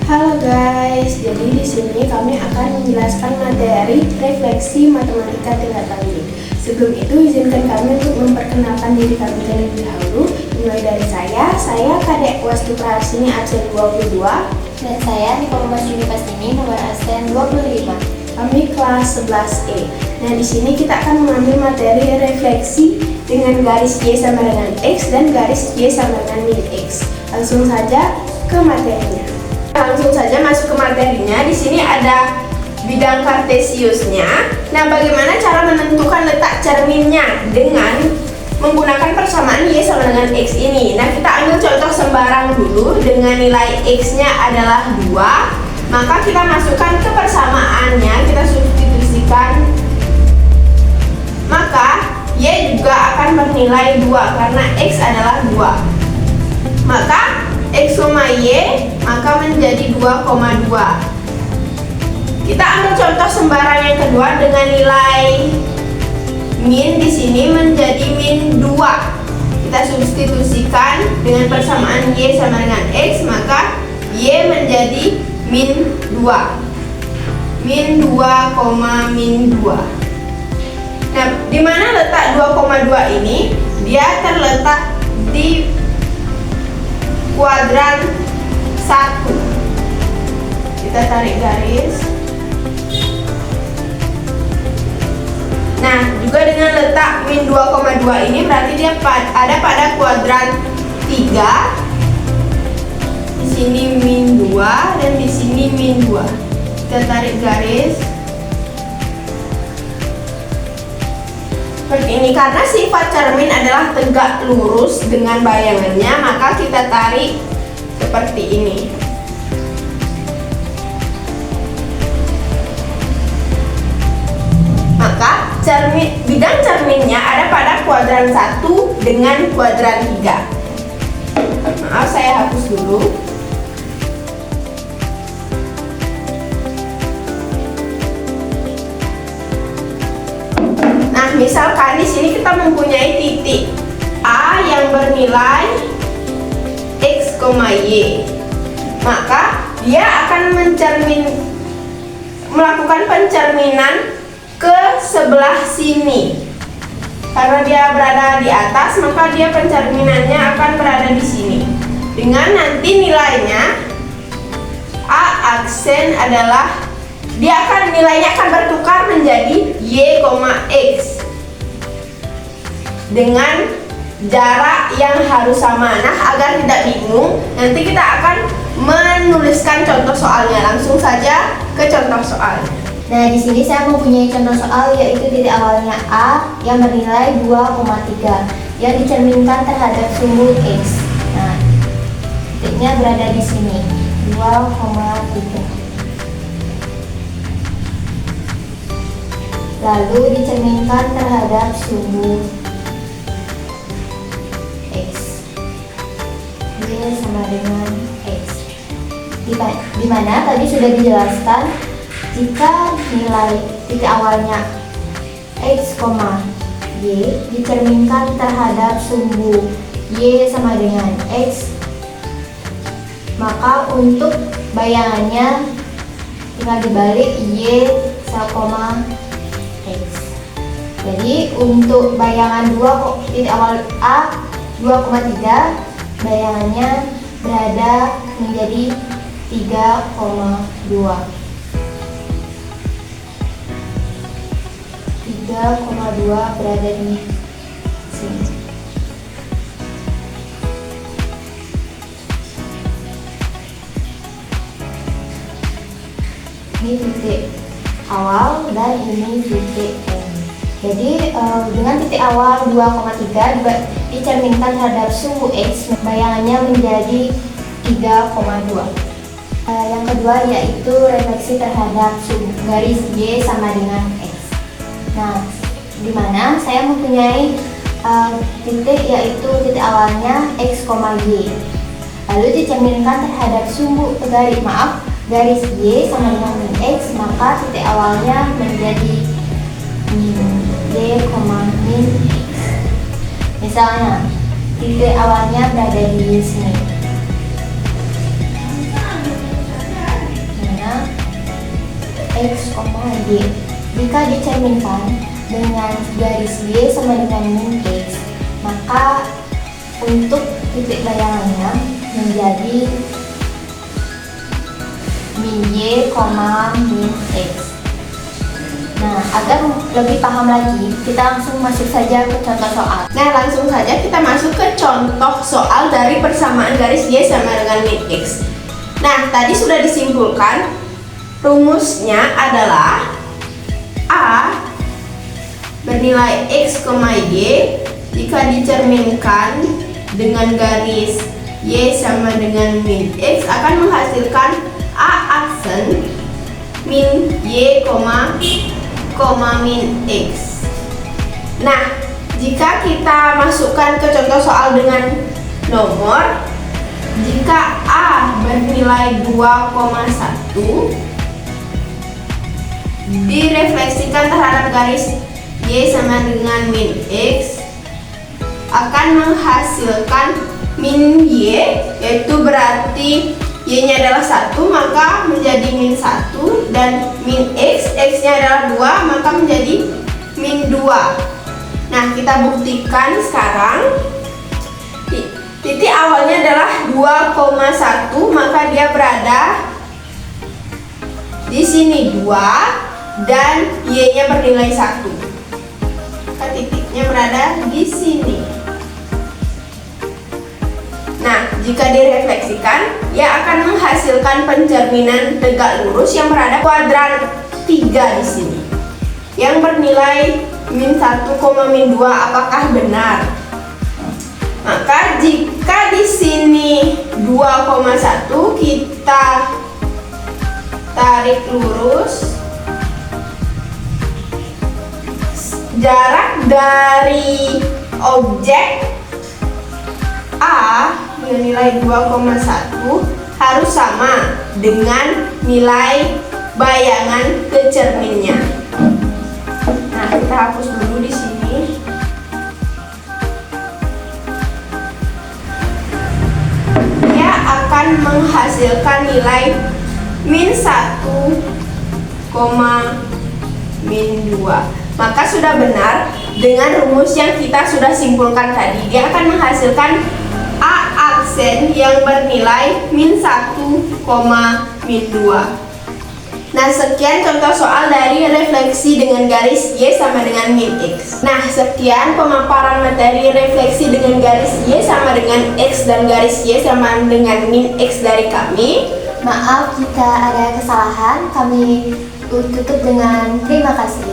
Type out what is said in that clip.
Halo guys, jadi di sini kami akan menjelaskan materi refleksi matematika tingkat lanjut. Sebelum itu izinkan kami untuk memperkenalkan diri kami terlebih dahulu. Mulai dari saya Kadek Wastu Praharsini absen 22 dan saya Nikolas Juni Pastini nomor absen 25. Kami kelas 11E. Nah, di sini kita akan mengambil materi refleksi dengan garis Y sama dengan X dan garis Y sama dengan min X. Langsung saja ke materinya. Langsung saja masuk ke materinya. Di sini ada bidang kartesiusnya. Nah, bagaimana cara menentukan letak cerminnya? Dengan menggunakan persamaan Y sama dengan X ini. Nah, kita ambil contoh sembarang dulu. Dengan nilai X-nya adalah 2, maka kita masukkan ke persamaannya, kita substitusikan. Maka Y juga akan bernilai 2 karena X adalah 2. Maka X, Y maka menjadi 2,2. Kita ambil contoh sembarang yang kedua dengan nilai min di sini menjadi min 2. Kita substitusikan dengan persamaan Y sama dengan X, maka Y menjadi min 2. Min 2, min 2. Nah, di mana letak 2,2 ini? Dia terletak di kuadran 1. Kita tarik garis. Nah, juga dengan letak min 2,2 ini berarti dia ada pada kuadran 3. Di sini min 2 dan di sini min 2. Kita tarik garis. Seperti ini, karena sifat cermin adalah tegak lurus dengan bayangannya, maka kita tarik seperti ini. Maka bidang cerminnya ada pada kuadran 1 dengan kuadran 3. Maaf, saya hapus dulu. Misalkan di sini kita mempunyai titik A yang bernilai X, Y, maka dia akan melakukan pencerminan ke sebelah sini. Karena dia berada di atas, maka dia pencerminannya akan berada di sini. Dengan nanti nilainya A aksen adalah nilainya akan bertukar menjadi Y, X dengan jarak yang harus sama. Nah, agar tidak bingung, nanti kita akan menuliskan contoh soalnya. Langsung saja ke contoh soalnya. Nah, di sini saya mempunyai contoh soal yaitu titik awalnya A yang bernilai 2,3 yang dicerminkan terhadap sumbu X. Nah, titiknya berada di sini, 2,3. Lalu dicerminkan terhadap sumbu X. Y sama dengan X. Di mana tadi sudah dijelaskan jika nilai titik awalnya X, Y dicerminkan terhadap sumbu Y sama dengan X, maka untuk bayangannya tinggal dibalik Y sama X. Jadi untuk bayangan titik awal A 2,3, bayangannya berada menjadi 3,2. 3,2 berada di sini. Ini titik awal dan ini titik M. Jadi dengan titik awal 2,3 dicerminkan terhadap sumbu X, bayangannya menjadi 3,2. Yang kedua yaitu refleksi terhadap sumbu garis Y sama dengan X. Nah, di mana saya mempunyai titik yaitu titik awalnya X, Y. Lalu dicerminkan terhadap sumbu garis Y sama dengan min X, maka titik awalnya menjadi Y, min X. Misalnya, titik awalnya berada di sini. X, Y. Jika dicerminkan dengan garis Y sama dengan min X, maka untuk titik bayangannya menjadi min Y, min X. Nah, agar lebih paham lagi, kita langsung masuk saja ke contoh soal. Nah, langsung saja kita masuk ke contoh soal dari persamaan garis Y sama dengan min X. Nah, tadi sudah disimpulkan, rumusnya adalah A bernilai X, Y jika dicerminkan dengan garis Y sama dengan min X akan menghasilkan A aksen min Y, min X. Nah, jika kita masukkan ke contoh soal dengan nomor, jika A bernilai 2,1 direfleksikan terhadap garis Y sama dengan min X akan menghasilkan min Y, yaitu berarti Y-nya adalah 1, maka menjadi min 1, dan min X, X-nya adalah 2, maka menjadi min 2. Nah, kita buktikan sekarang. Titik awalnya adalah 2,1, maka dia berada di sini 2, dan Y-nya bernilai 1. Maka titiknya berada di sini. Nah, jika direfleksikan, ia akan menghasilkan pencerminan tegak lurus yang berada kuadran 3 di sini, yang bernilai min 1, min 2. Apakah benar? Maka jika di sini 2,1 kita tarik lurus, jarak dari objek A dengan nilai 2,1 harus sama dengan nilai bayangan ke cerminnya. Nah, kita hapus dulu di sini. Dia akan menghasilkan nilai min 1, min 2. Maka sudah benar dengan rumus yang kita sudah simpulkan tadi. Dia akan menghasilkan A aksen yang bernilai min 1, min 2. Nah, sekian contoh soal dari refleksi dengan garis Y sama dengan min X. Nah, sekian pemaparan materi refleksi dengan garis Y sama dengan X dan garis Y sama dengan min X dari kami. Maaf jika ada kesalahan, kami tutup dengan terima kasih.